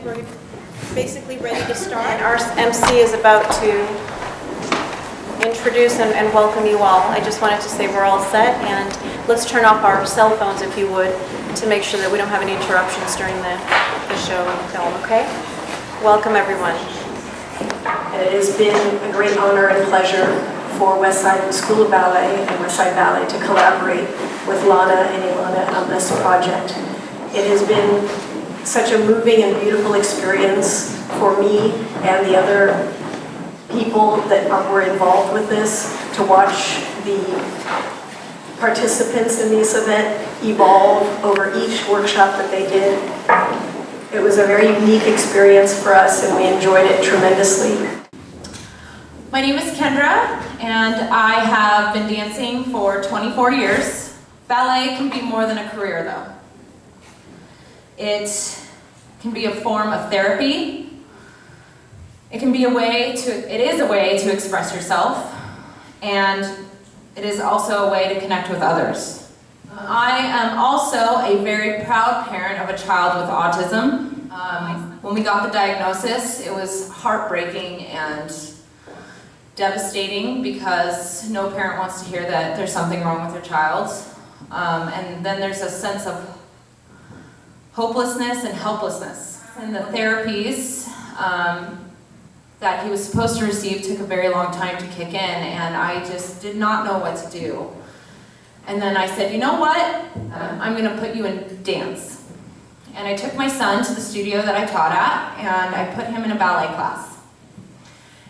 We're basically ready to start. Our MC is about to introduce and welcome you all. I just wanted to say we're all set, and let's turn off our cell phones, if you would, to make sure that we don't have any interruptions during the show and film, okay? Welcome, everyone. And it has been a great honor and pleasure for Westside School of Ballet and Westside Ballet to collaborate with Lana and Ilana on this project. It has been such a moving and beautiful experience for me and the other people that were involved with this to watch the participants in this event evolve over each workshop that they did. It was a very unique experience for us, and we enjoyed it tremendously. My name is Kendra, and I have been dancing for 24 years. Ballet can be more than a career, though. It can be a form of therapy. It is a way to express yourself, and it is also a way to connect with others. I am also a very proud parent of a child with autism. When we got the diagnosis, it was heartbreaking and devastating because no parent wants to hear that there's something wrong with their child. And then there's a sense of hopelessness and helplessness. And the therapies that he was supposed to receive took a very long time to kick in, and I just did not know what to do. And then I said, you know what? I'm going to put you in dance. And I took my son to the studio that I taught at, and I put him in a ballet class.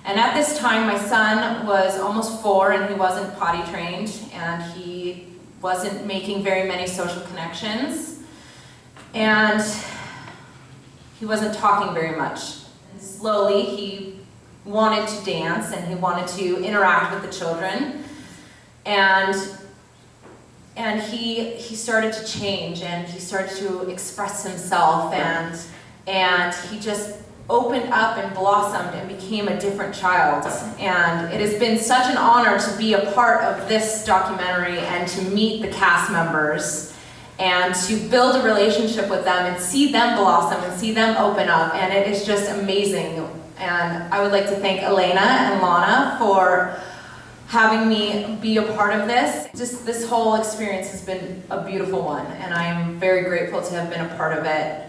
And at this time, my son was almost 4, and he wasn't potty trained, and he wasn't making very many social connections, and he wasn't talking very much. And slowly, he wanted to dance, and he wanted to interact with the children, and he started to change, and he started to express himself, and he just opened up and blossomed and became a different child. And it has been such an honor to be a part of this documentary and to meet the cast members and to build a relationship with them and see them blossom and see them open up, and it is just amazing. And I would like to thank Elena and Lana for having me be a part of this. Just this whole experience has been a beautiful one, and I am very grateful to have been a part of it.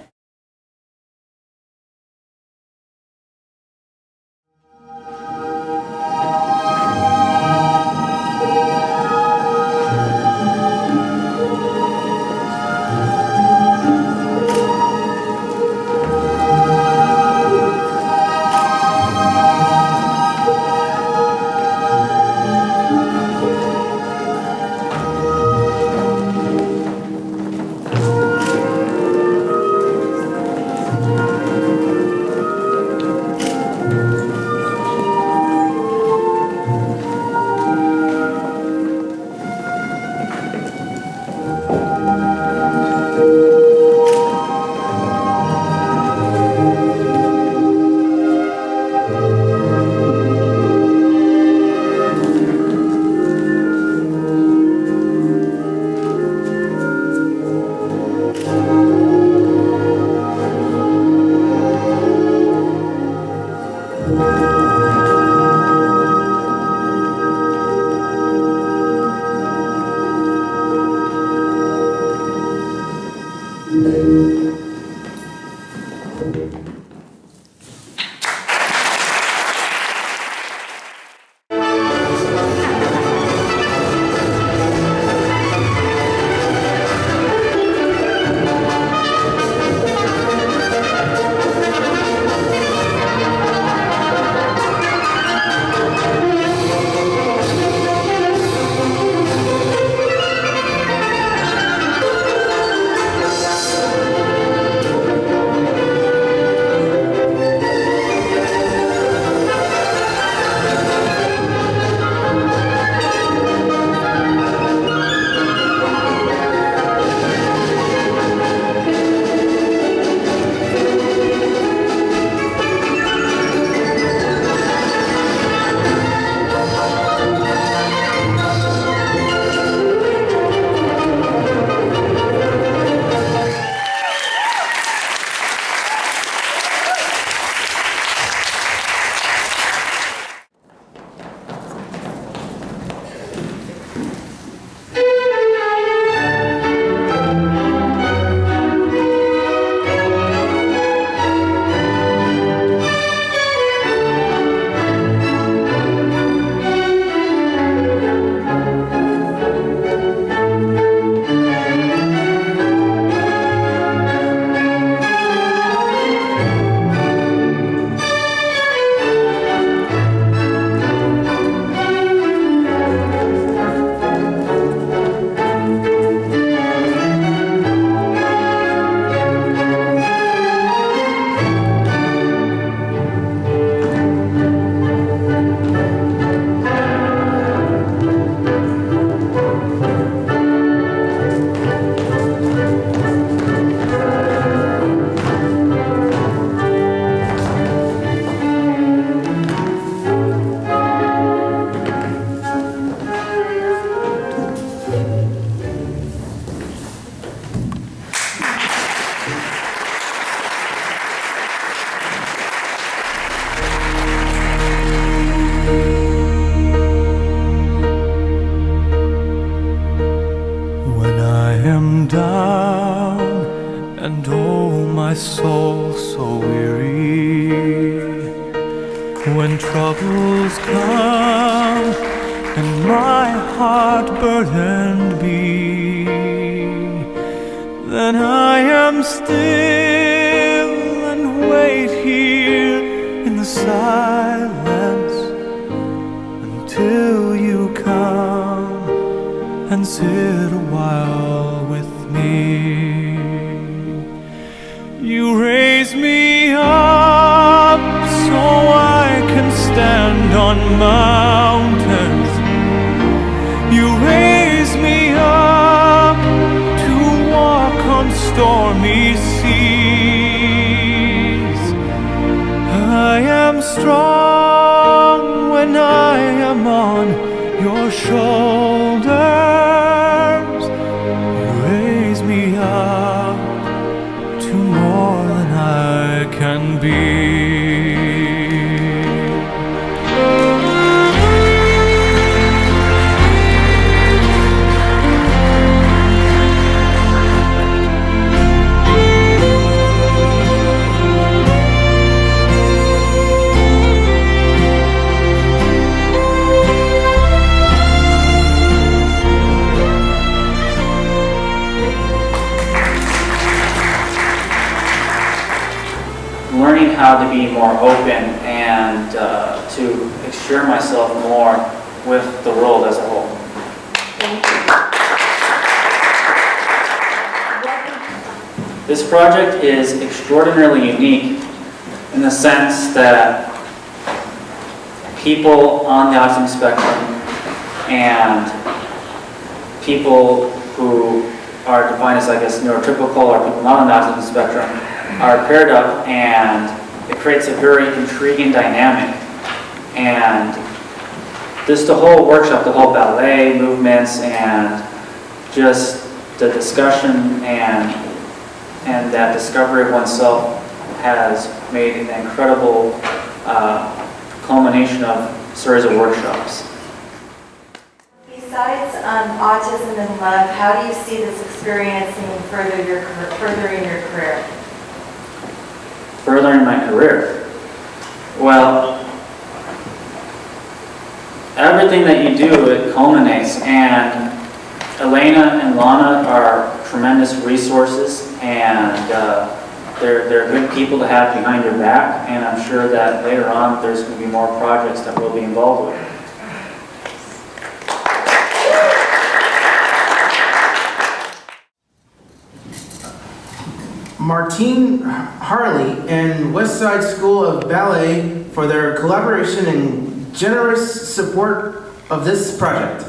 am down, and oh, my soul so weary. When troubles come and my heart burdened be, then I am still and wait here in the silence until you come and sit a while with me. You raise me up so I can stand on mountains. You raise me up to walk on stormy seas. I am strong when I am on your shoulders. You raise me up to more than I can be. Learning how to be more open and to explore myself more with the world as a whole. Thank you. This project is extraordinarily unique in the sense that people on the autism spectrum and people who are defined as, I guess, neurotypical or people not on the autism spectrum are paired up, and it creates a very intriguing dynamic. And the whole workshop, the whole ballet movements, and just the discussion and that discovery of oneself has made an incredible culmination of a series of workshops. Besides autism and love, how do you see this experiencing furthering your career? Furthering my career? Well, everything that you do, it culminates, and Elena and Lana are tremendous resources, and they're good people to have behind your back, and I'm sure that later on there's going to be more projects that we'll be involved with. Martine Harley and Westside School of Ballet for their collaboration and generous support of this project.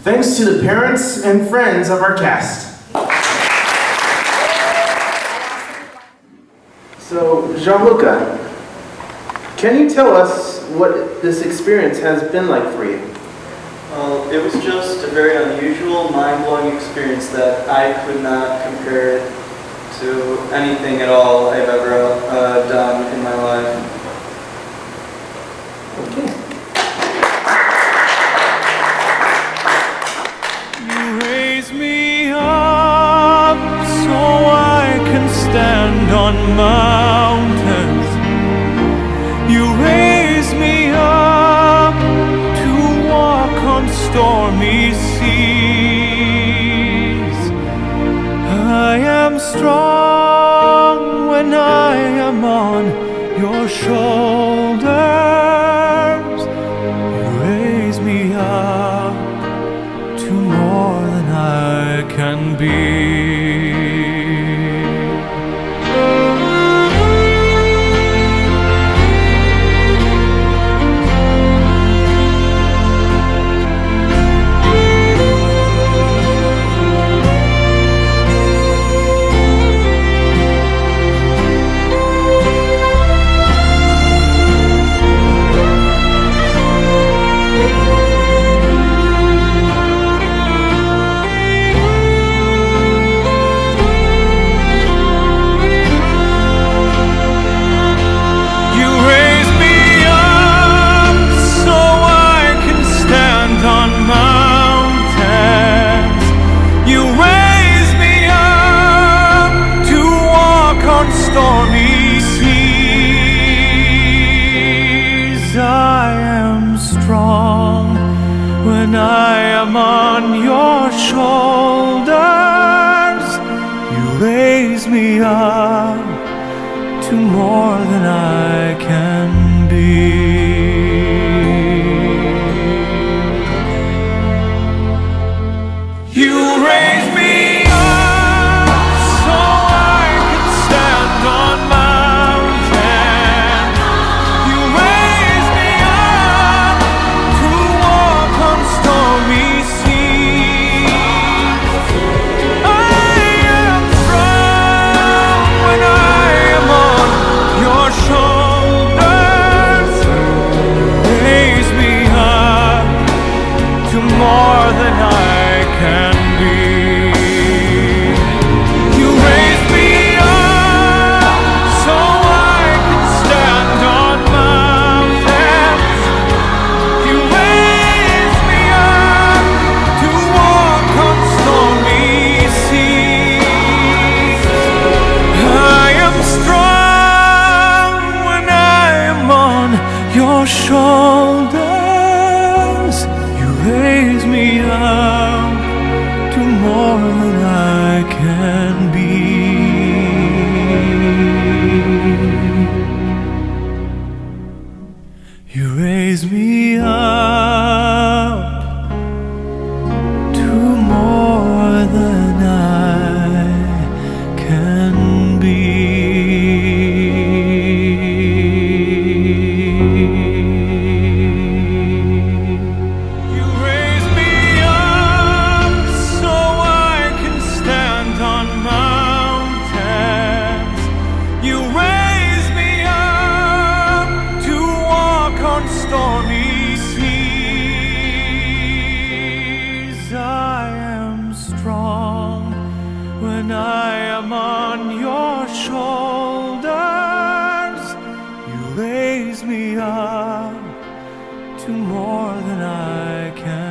Thanks to the parents and friends of our cast. So, Jean-Luca, can you tell us what this experience has been like for you? Well, it was just a very unusual, mind-blowing experience that I could not compare to anything at all I've ever done in my life. Okay. You raise me up so I can stand on mountains. You raise me up to walk on stormy seas. I am strong when I am on your shoulders. You raise me up to more than I can be. strong when I am on your shoulders. You raise me up to more than I can be. You raise me up so I can stand on mountains. You raise me up to walk on stormy seas. I am strong when I am on your shoulders. Raise me up to more than I can be. You raise me up so I can stand on mountains. You raise me up to walk on stormy seas. I am strong when I am on your shoulders. You raise me up to more than I can be. You raise me up to more than I can be. You raise me up so I can stand on mountains. You raise me up to walk on stormy seas. I am strong when I am on your shoulders. You raise me up to more than I can